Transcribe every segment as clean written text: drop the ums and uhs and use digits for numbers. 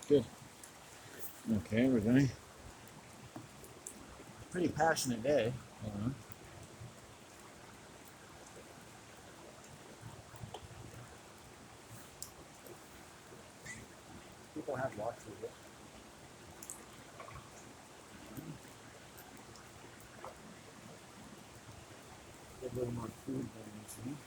Good. Okay, we're going. Pretty passionate day. People have watched it. Get a little more food going.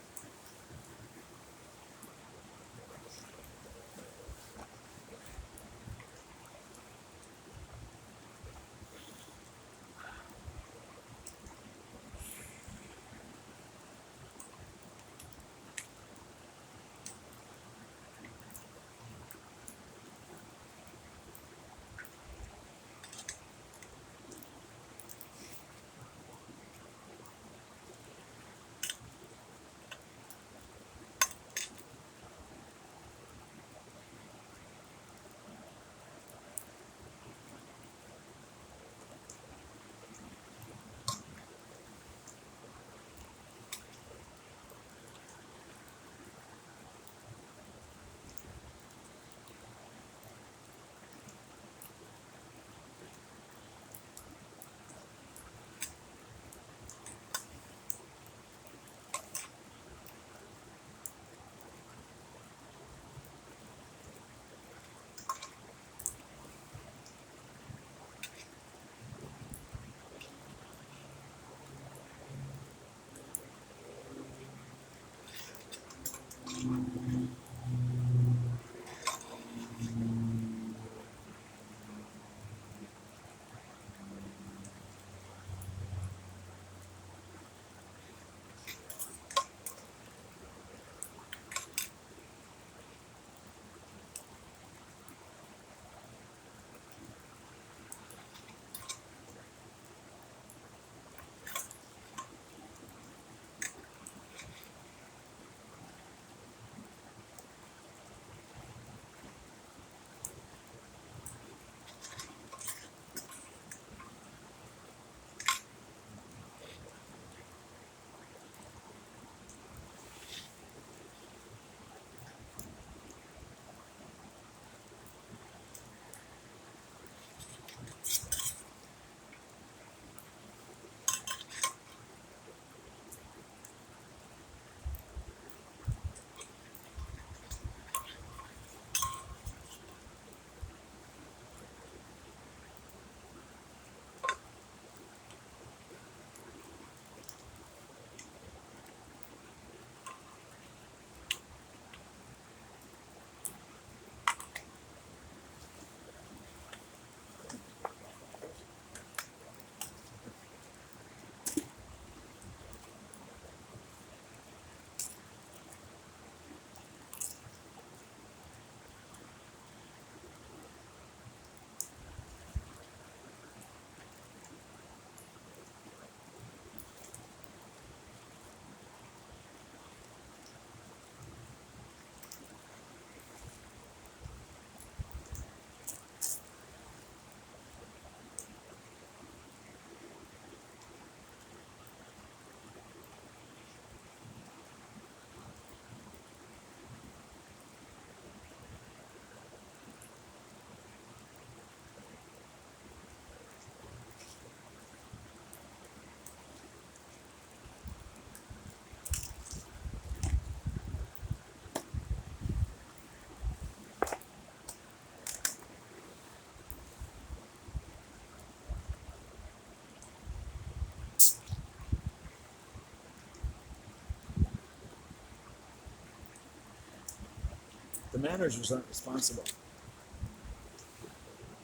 The managers aren't responsible.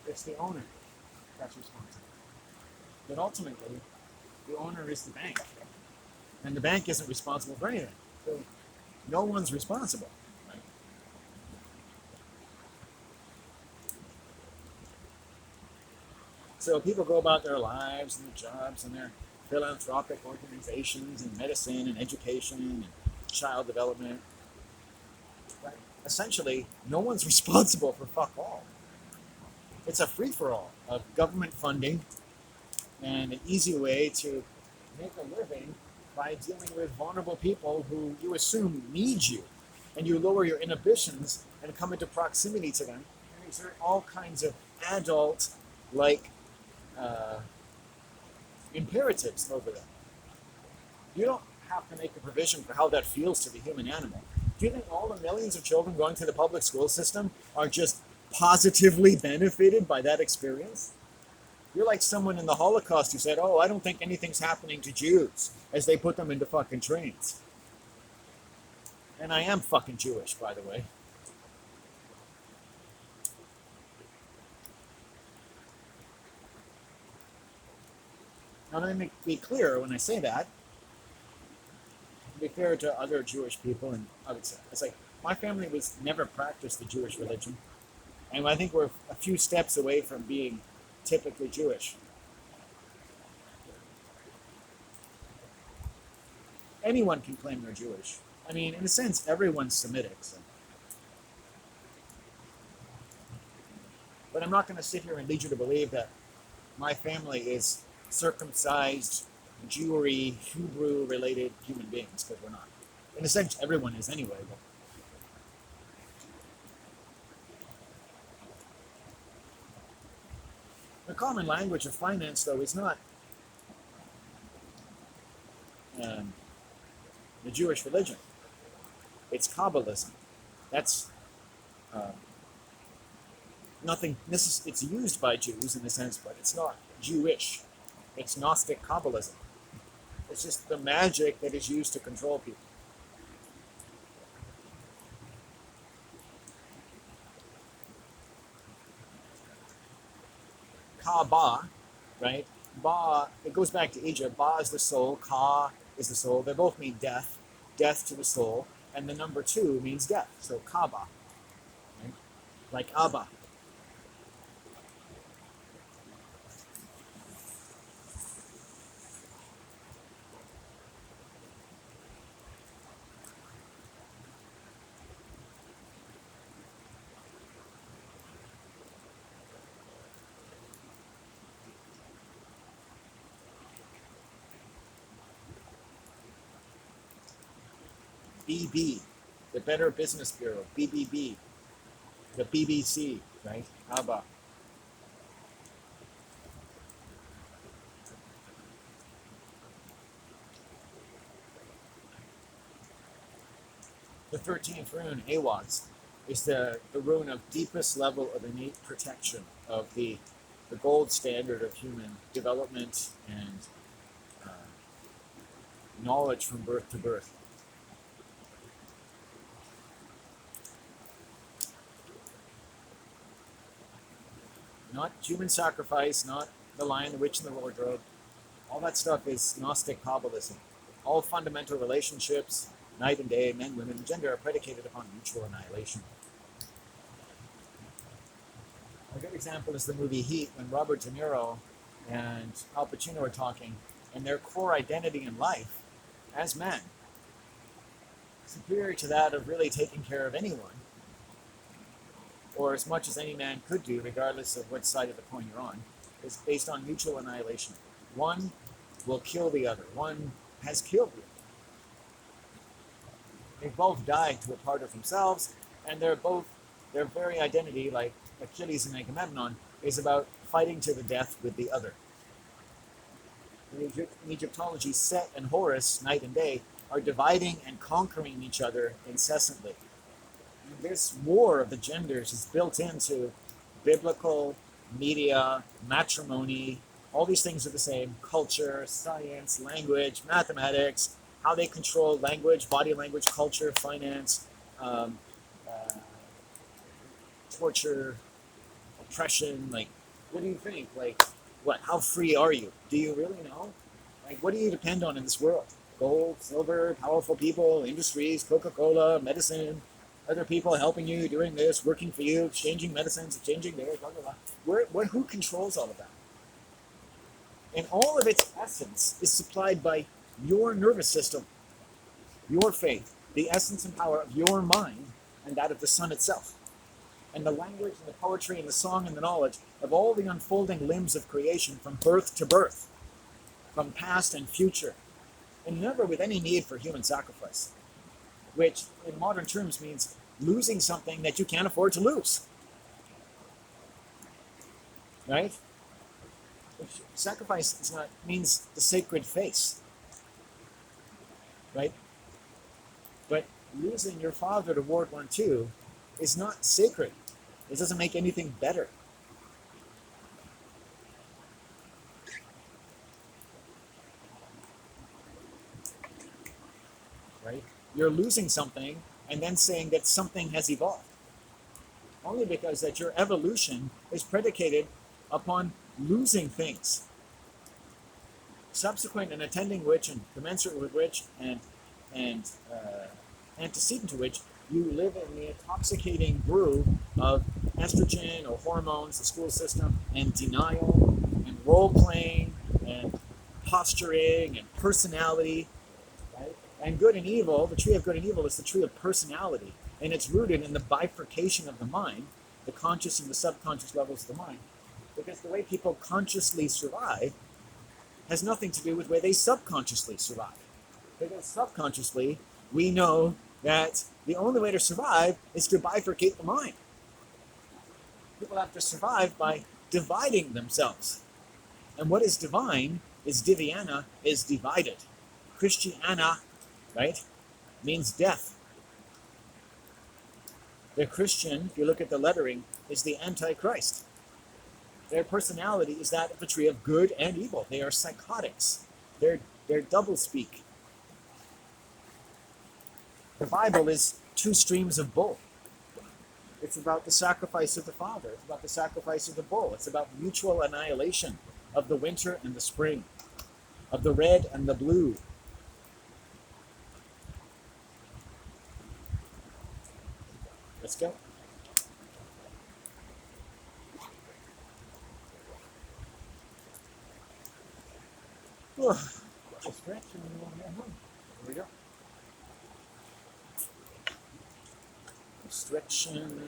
It's the owner that's responsible. But ultimately, the owner is the bank. And the bank isn't responsible for anything. So no one's responsible. Right? So people go about their lives and their jobs and their philanthropic organizations and medicine and education and child development. Right? Essentially, no one's responsible for fuck all. It's a free for all of government funding and an easy way to make a living by dealing with vulnerable people who you assume need you. And you lower your inhibitions and come into proximity to them, and they exert all kinds of adult like uh, imperatives over them. You don't have to make a provision for how that feels to the human animal. Do you think all the millions of children going to the public school system are just positively benefited by that experience? You're like someone in the Holocaust who said, "Oh, I don't think anything's happening to Jews," as they put them into fucking trains. And I am fucking Jewish, by the way. Now, let me be clear when I say that, to be fair to other Jewish people, and I would say, it's like, my family was never practiced the Jewish religion. And I think we're a few steps away from being typically Jewish. Anyone can claim they're Jewish. I mean, in a sense, everyone's Semitic. So. But I'm not going to sit here and lead you to believe that my family is circumcised, Jewry, Hebrew-related human beings, because we're not. In a sense, everyone is anyway. But the common language of finance, though, is not the Jewish religion. It's Kabbalism. That's nothing. It's used by Jews in a sense, but it's not Jewish. It's Gnostic Kabbalism. It's just the magic that is used to control people. Ka-ba, right? Ba, it goes back to Egypt. Ba is the soul. Ka is the soul. They both mean death. Death to the soul. And the number 2 means death. So Ka-ba, right? Like Abba. BB, the Better Business Bureau. BBB, the BBC, right? Abba. The 13th rune, Awaz, is the rune of deepest level of innate protection of the gold standard of human development and knowledge from birth to birth. Not human sacrifice, not the Lion, the Witch, and the Wardrobe. All that stuff is Gnostic Kabbalism. All fundamental relationships, night and day, men, women, and gender, are predicated upon mutual annihilation. A good example is the movie Heat, when Robert De Niro and Al Pacino are talking, and their core identity in life as men, superior to that of really taking care of anyone, or as much as any man could do, regardless of what side of the coin you're on, is based on mutual annihilation. One will kill the other. One has killed the other. They've both died to a part of themselves, and their very identity, like Achilles and Agamemnon, is about fighting to the death with the other. In Egyptology, Set and Horus, night and day, are dividing and conquering each other incessantly. And this war of the genders is built into biblical, media, matrimony. All these things are the same. Culture, science, language, mathematics, how they control language, body language, culture, finance, torture, oppression. Like, what do you think? Like, what? How free are you? Do you really know? Like, what do you depend on in this world? Gold, silver, powerful people, industries, Coca-Cola, medicine, other people helping you, doing this, working for you, exchanging medicines, exchanging theirs, blah, blah, blah. Who controls all of that? And all of its essence is supplied by your nervous system, your faith, the essence and power of your mind, and that of the sun itself. And the language and the poetry and the song and the knowledge of all the unfolding limbs of creation from birth to birth, from past and future, and never with any need for human sacrifice, which in modern terms means losing something that you can't afford to lose. right? Sacrifice is not means the sacred face, right? But losing your father to World War II is not sacred. It doesn't make anything better, right? You're losing something and then saying that something has evolved, only because that your evolution is predicated upon losing things, subsequent and attending which, and commensurate with which, and antecedent to which, you live in the intoxicating brew of estrogen or hormones, the school system, and denial, and role playing, and posturing, and personality, right? And good and evil, the tree of good and evil is the tree of personality, and it's rooted in the bifurcation of the mind, the conscious and the subconscious levels of the mind. Because the way people consciously survive has nothing to do with where they subconsciously survive. Because subconsciously, we know that the only way to survive is to bifurcate the mind. People have to survive by dividing themselves. And what is divine is diviana, is divided. Christiana, right, means death. The Christian, if you look at the lettering, is the Antichrist. Their personality is that of the tree of good and evil. They are psychotics. They're doublespeak. The Bible is two streams of both. It's about the sacrifice of the Father. It's about the sacrifice of the bull. It's about mutual annihilation of the winter and the spring, of the red and the blue. Let's go. Just stretch and we'll get home. Here we go. Stretching.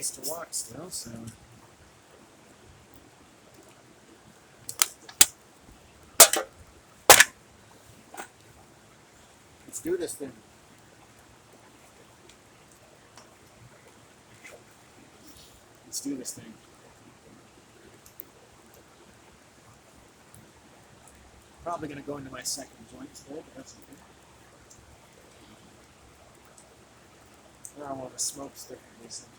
ways to walk still, so. Let's do this thing. Let's do this thing. Probably going to go into my second joint today, but that's okay. I want to smoke differently sometimes.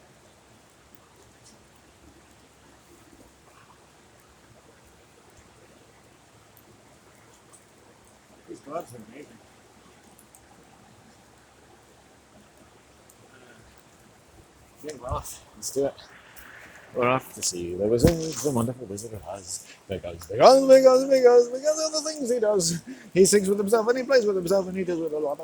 These buds are amazing. Okay, well, let's do it. We're off to see the wizard, the wonderful Wizard of Oz. Because of the things he does. He sings with himself and he plays with himself and he does with because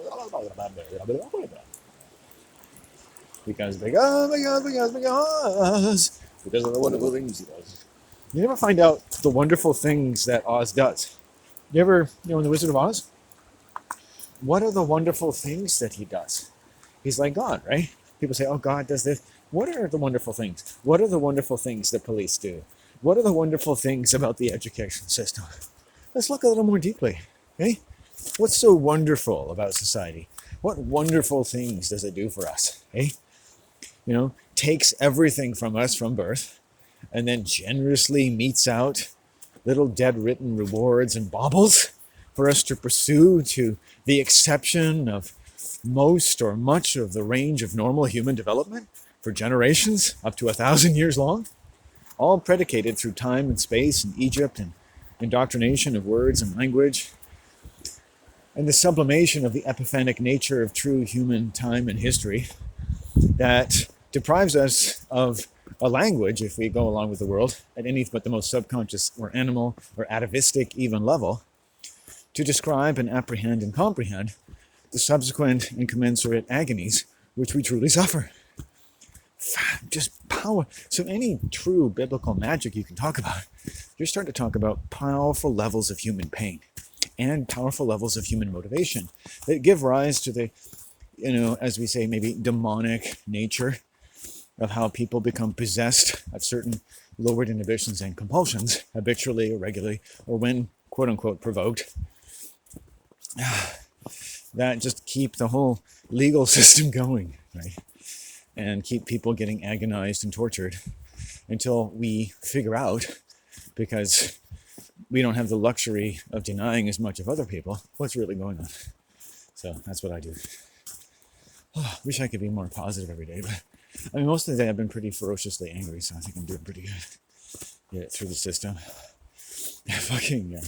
of the wonderful things he does. You never find out the wonderful things that Oz does. You ever, in the Wizard of Oz, what are the wonderful things that he does? He's like God, right? People say, oh, God does this. What are the wonderful things? What are the wonderful things that police do? What are the wonderful things about the education system? Let's look a little more deeply, okay? What's so wonderful about society? What wonderful things does it do for us, okay? Takes everything from us from birth and then generously metes out little dead-written rewards and baubles for us to pursue to the exception of most or much of the range of normal human development for generations, up to 1,000 years long, all predicated through time and space and Egypt and indoctrination of words and language, and the sublimation of the epiphanic nature of true human time and history that deprives us of a language, if we go along with the world, at any but the most subconscious or animal or atavistic even level, to describe and apprehend and comprehend the subsequent and commensurate agonies which we truly suffer. Just power. So any true biblical magic you can talk about, you're starting to talk about powerful levels of human pain and powerful levels of human motivation that give rise to the, as we say, maybe demonic nature of how people become possessed of certain lowered inhibitions and compulsions, habitually or regularly, or when, quote unquote, provoked, that just keep the whole legal system going, right? And keep people getting agonized and tortured until we figure out, because we don't have the luxury of denying as much of other people, what's really going on. So that's what I do. Wish I could be more positive every day, but most of the day I've been pretty ferociously angry, so I think I'm doing pretty good. Get it through the system. Fucking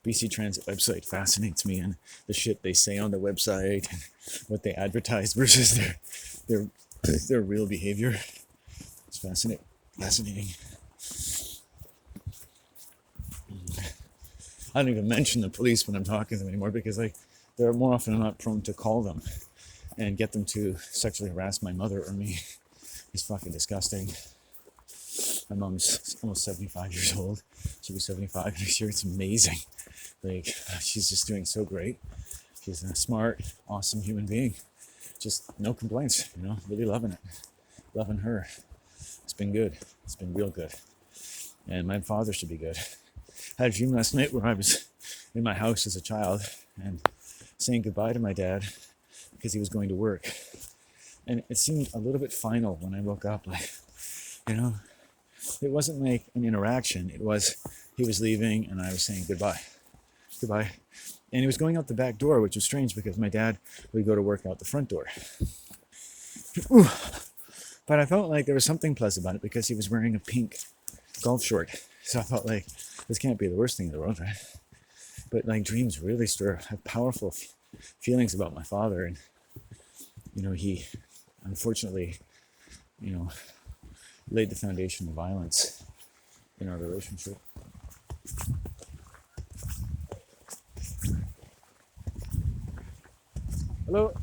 BC Transit website fascinates me, and the shit they say on the website and what they advertise versus their real behavior. It's fascinating. I don't even mention the police when I'm talking to them anymore because they're more often than not prone to call them and get them to sexually harass my mother or me. It's fucking disgusting. My mom's almost 75 years old. She'll be 75 next year. It's amazing. She's just doing so great. She's a smart, awesome human being. Just no complaints, really loving it. Loving her. It's been good. It's been real good. And my father should be good. I had a dream last night where I was in my house as a child and saying goodbye to my dad because he was going to work. And it seemed a little bit final when I woke up. It wasn't like an interaction. It was, he was leaving and I was saying goodbye. Goodbye. And he was going out the back door, which was strange because my dad would go to work out the front door. But I felt like there was something pleasant about it because he was wearing a pink golf short. So I felt like this can't be the worst thing in the world, right? But dreams really have powerful feelings about my father. And, he unfortunately, laid the foundation of violence in our relationship. Hello.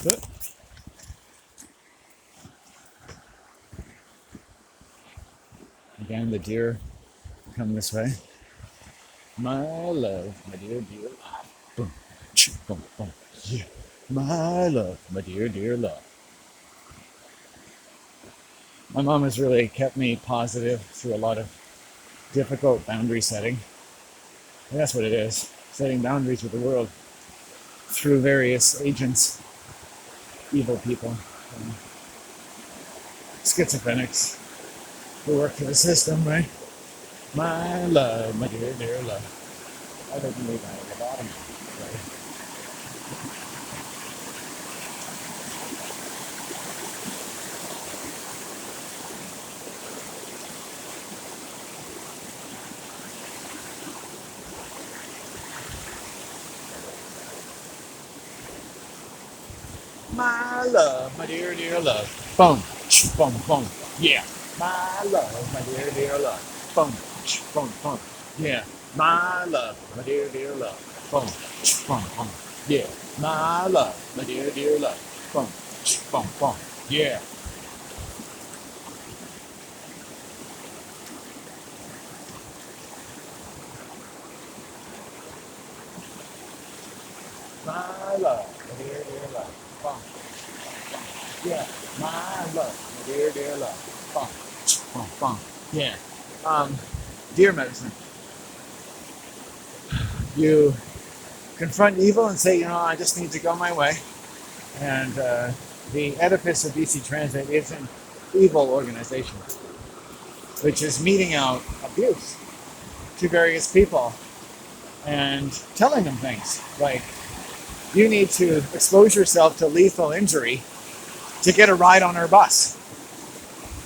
But again, the deer come this way. My love, my dear, dear love. Boom, boom, boom. Yeah. My love, my dear, dear love. My mom has really kept me positive through a lot of difficult boundary setting. And that's what it is, setting boundaries with the world through various agents, evil people, schizophrenics who work for the system, right? My love, my dear, dear love. I don't believe I at the bottom. Right? My love, my dear, dear love. Boom, boom, boom. Yeah. My love, my dear, dear love. Boom, boom, boom. Yeah. My love, my dear, dear love. Boom, boom, boom. Yeah. My love, my dear, dear love. Boom, boom, boom. Yeah. My love, my dear, dear love. Boom, boom. Yeah. My love, my dear, dear love. Boom, boom, boom. Yeah. Um, Deer medicine. You confront evil and say, I just need to go my way. And the edifice of BC Transit is an evil organization, which is meting out abuse to various people and telling them things like, you need to expose yourself to lethal injury to get a ride on our bus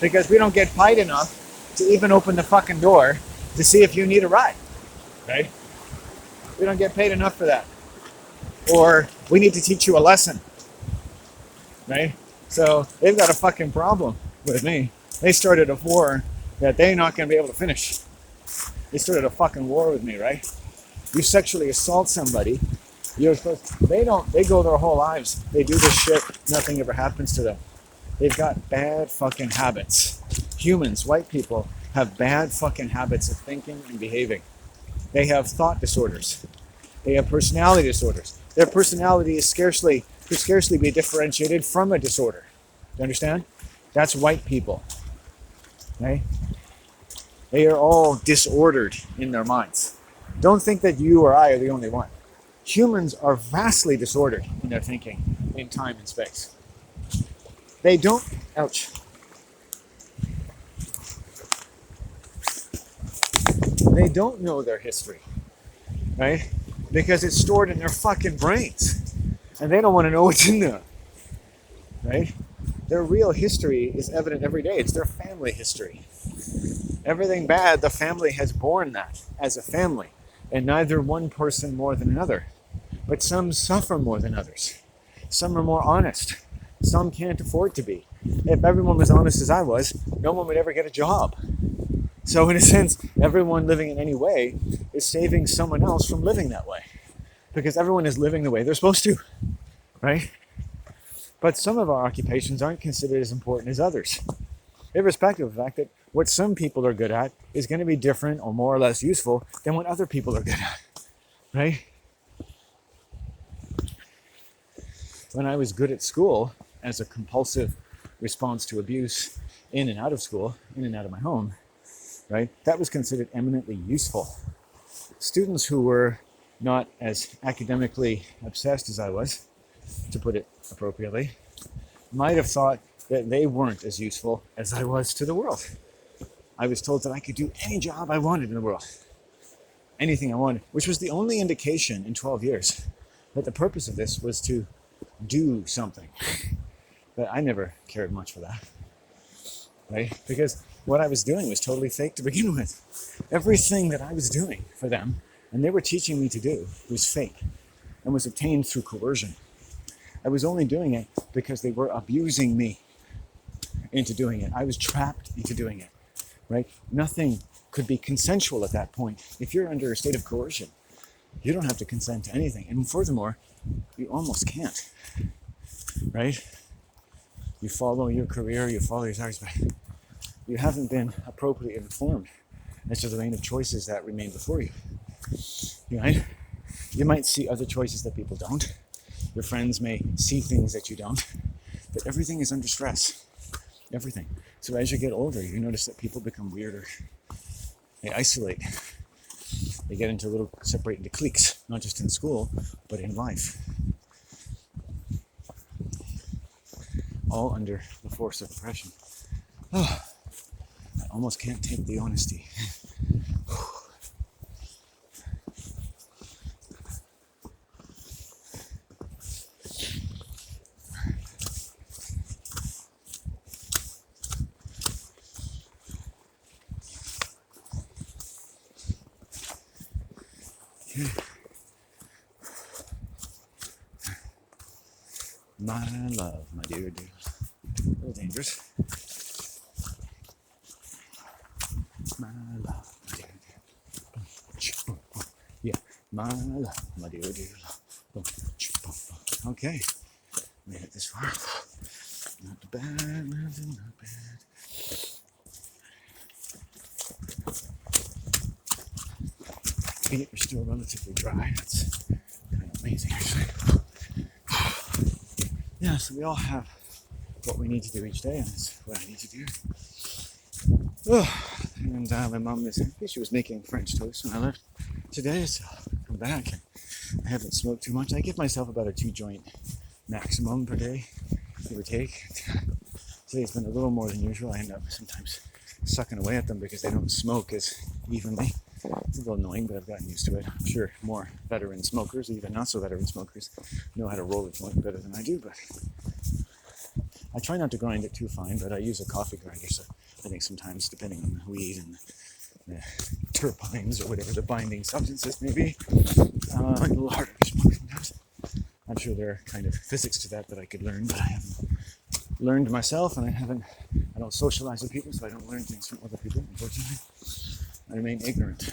because we don't get paid enough to even open the fucking door to see if you need a ride, right? We don't get paid enough for that. Or we need to teach you a lesson, right? So they've got a fucking problem with me. They started a war that they're not going to be able to finish. They started a fucking war with me, right? You sexually assault somebody, they go their whole lives. They do this shit, nothing ever happens to them. They've got bad fucking habits. Humans, white people, have bad fucking habits of thinking and behaving. They have thought disorders. They have personality disorders. Their personality could scarcely be differentiated from a disorder. You understand? That's white people. Okay? They are all disordered in their minds. Don't think that you or I are the only one. Humans are vastly disordered in their thinking in time and space. They don't, ouch. They don't know their history, right? Because it's stored in their fucking brains. And they don't want to know what's in there, right? Their real history is evident every day. It's their family history. Everything bad, the family has borne that as a family. And neither one person more than another. But some suffer more than others. Some are more honest. Some can't afford to be. If everyone was honest as I was, no one would ever get a job. So in a sense, everyone living in any way is saving someone else from living that way. Because everyone is living the way they're supposed to, right? But some of our occupations aren't considered as important as others, irrespective of the fact that what some people are good at is going to be different or more or less useful than what other people are good at, right? When I was good at school as a compulsive response to abuse in and out of school, in and out of my home, right? That was considered eminently useful. Students who were not as academically obsessed as I was, to put it appropriately, might have thought that they weren't as useful as I was to the world. I was told that I could do any job I wanted in the world, anything I wanted, which was the only indication in 12 years that the purpose of this was to do something. But I never cared much for that, right? Because what I was doing was totally fake to begin with. Everything that I was doing for them, and they were teaching me to do, was fake and was obtained through coercion. I was only doing it because they were abusing me into doing it. I was trapped into doing it, right? Nothing could be consensual at that point. If you're under a state of coercion, you don't have to consent to anything. And furthermore, you almost can't. right? You follow your career, you follow your targets, but you haven't been appropriately informed as to the range of choices that remain before you, right? You might see other choices that people don't. Your friends may see things that you don't, but everything is under stress. Everything. So as you get older, you notice that people become weirder. They isolate. They get into separate into cliques, not just in school, but in life. All under the force of depression. Oh, I almost can't take the honesty. My love, my dear, dear. A little dangerous. My love, my dear, dear. Yeah, my love, my dear, dear. Okay, made it this far. Not bad, not bad. Feet are still relatively dry. That's kind of amazing, actually. Yeah, so we all have what we need to do each day, and that's what I need to do. And my mom is happy. She was making French toast when I left today, so I come back and I haven't smoked too much. I give myself about a 2-joint maximum per day, give or take. Today's been a little more than usual. I end up sometimes sucking away at them because they don't smoke as evenly. It's a little annoying, but I've gotten used to it. I'm sure more veteran smokers, even not so veteran smokers, know how to roll a joint better than I do, but I try not to grind it too fine, but I use a coffee grinder, so I think sometimes, depending on the weed and the terpenes or whatever the binding substances may be, a little harder to smoke sometimes. I'm sure there are kind of physics to that I could learn, but I haven't learned myself, and I don't socialize with people, so I don't learn things from other people, unfortunately. I remain ignorant.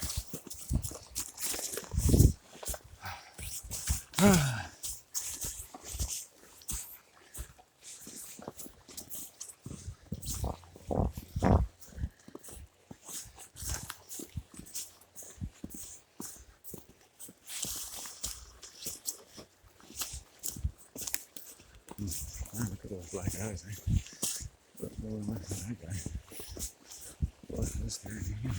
Look at those black eyes, eh? What was that guy? What was their name?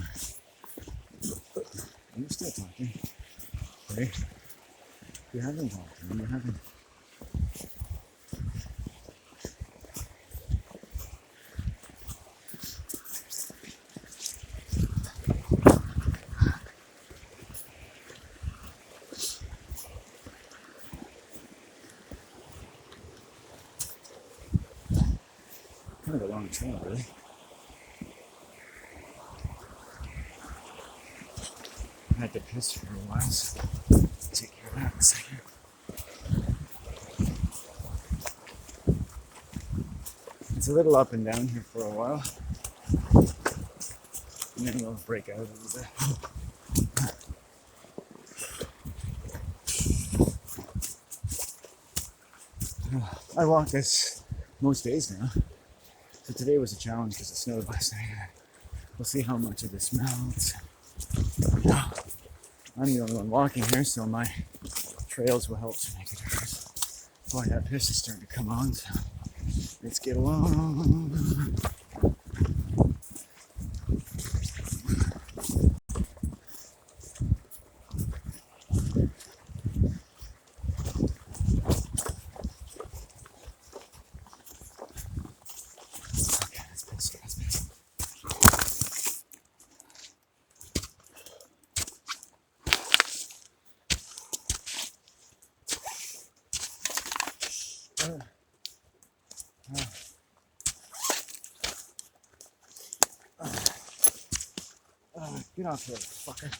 You're still talking. Hey, you haven't talked to me. You haven't. Kind of a long trail, really. I had to piss for a while, so I'll take care of that in a second. It's a little up and down here for a while, and then we'll break out a little bit. I walk this most days now, so today was a challenge because it snowed last night. We'll see how much of this melts. I'm the only one walking here, so my trails will help to make a difference. Boy, that piss is starting to come on, so let's get along. Okay, that's piss. Get off here, fucker.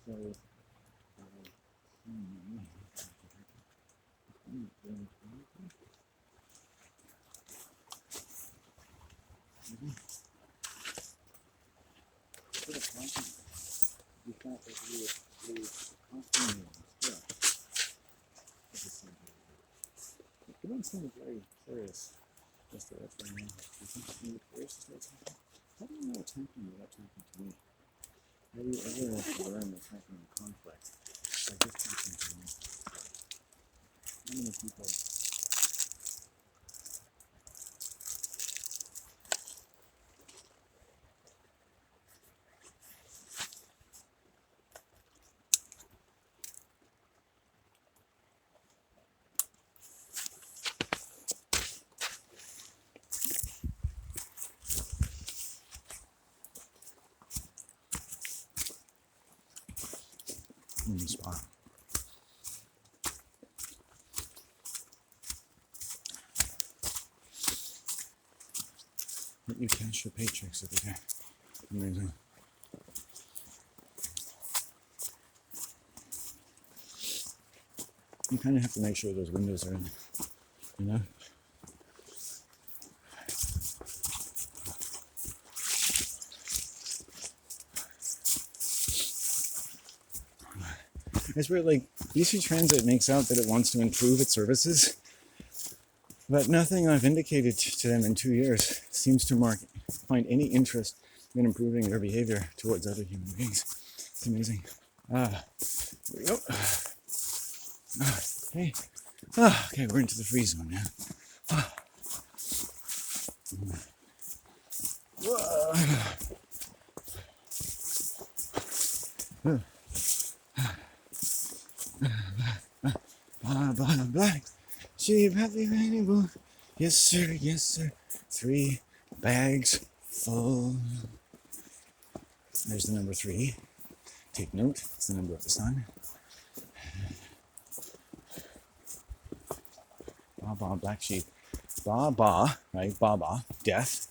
You don't seem very curious as to what's going on. You think you're curious as to what's happening? How do you know what's happening without talking to me? How do you ever learn what's happening in conflict by just talking to me? How many people? In the spot. Let you cash your paychecks every day. Amazing. You kind of have to make sure those windows are in, you know? It's weird, like, BC Transit makes out that it wants to improve its services, but nothing I've indicated to them in 2 years seems to find any interest in improving their behavior towards other human beings. It's amazing. Here we go. Okay. Okay, we're into the free zone now. Black sheep, happy rainbow. Yes, sir, yes, sir. 3 bags full. There's the number 3. Take note, it's the number of the sun. Ba, black sheep. Ba, right? Ba, death.